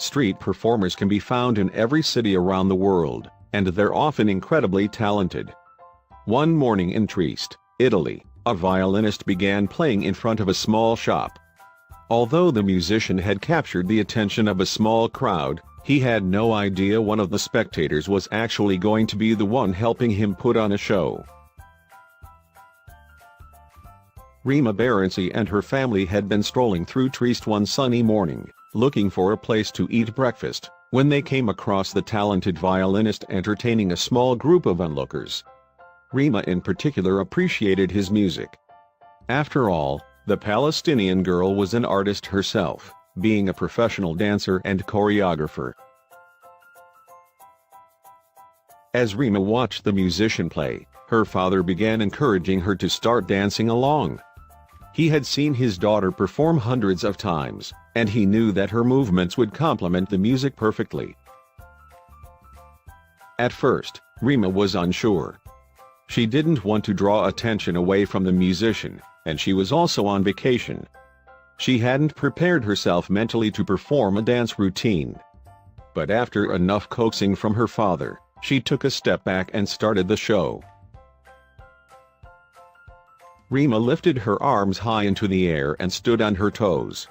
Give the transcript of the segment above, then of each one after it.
Street performers can be found in every city around the world, and they're often incredibly talented. One morning in Trieste, Italy, a violinist began playing in front of a small shop. Although the musician had captured the attention of a small crowd, he had no idea one of the spectators was actually going to be the one helping him put on a show. Rima Barenci and her family had been strolling through Trieste one sunny morning, looking for a place to eat breakfast, when they came across the talented violinist entertaining a small group of onlookers. Rima in particular appreciated his music. After all, the Palestinian girl was an artist herself, being a professional dancer and choreographer. As Rima watched the musician play, her father began encouraging her to start dancing along. He had seen his daughter perform hundreds of times, and he knew that her movements would complement the music perfectly. At first, Rima was unsure. She didn't want to draw attention away from the musician, and she was also on vacation. She hadn't prepared herself mentally to perform a dance routine. But after enough coaxing from her father, she took a step back and started the show. Rima lifted her arms high into the air and stood on her toes.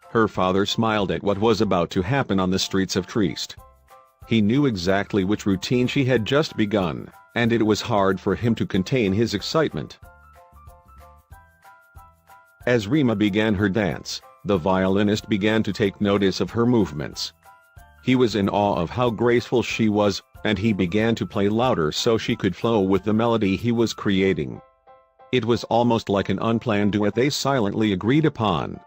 Her father smiled at what was about to happen on the streets of Trieste. He knew exactly which routine she had just begun, and it was hard for him to contain his excitement. As Rima began her dance, the violinist began to take notice of her movements. He was in awe of how graceful she was, and he began to play louder so she could flow with the melody he was creating. It was almost like an unplanned duet they silently agreed upon.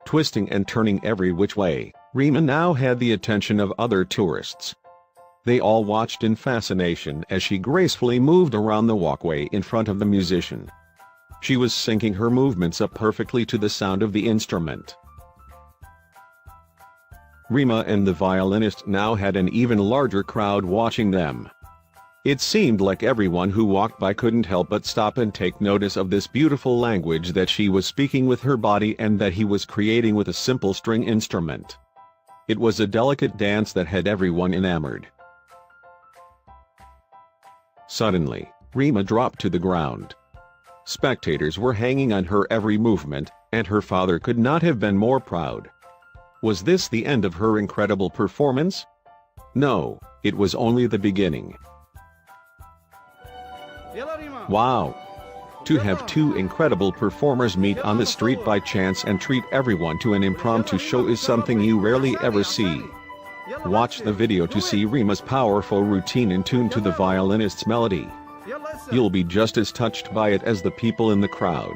Twisting and turning every which way, Rima now had the attention of other tourists. They all watched in fascination as she gracefully moved around the walkway in front of the musician. She was syncing her movements up perfectly to the sound of the instrument. Rima and the violinist now had an even larger crowd watching them. It seemed like everyone who walked by couldn't help but stop and take notice of this beautiful language that she was speaking with her body and that he was creating with a simple string instrument. It was a delicate dance that had everyone enamored. Suddenly, Rima dropped to the ground. Spectators were hanging on her every movement, and her father could not have been more proud. Was this the end of her incredible performance? No, it was only the beginning. Wow! To have two incredible performers meet on the street by chance and treat everyone to an impromptu show is something you rarely ever see. Watch the video to see Rima's powerful routine in tune to the violinist's melody. You'll be just as touched by it as the people in the crowd.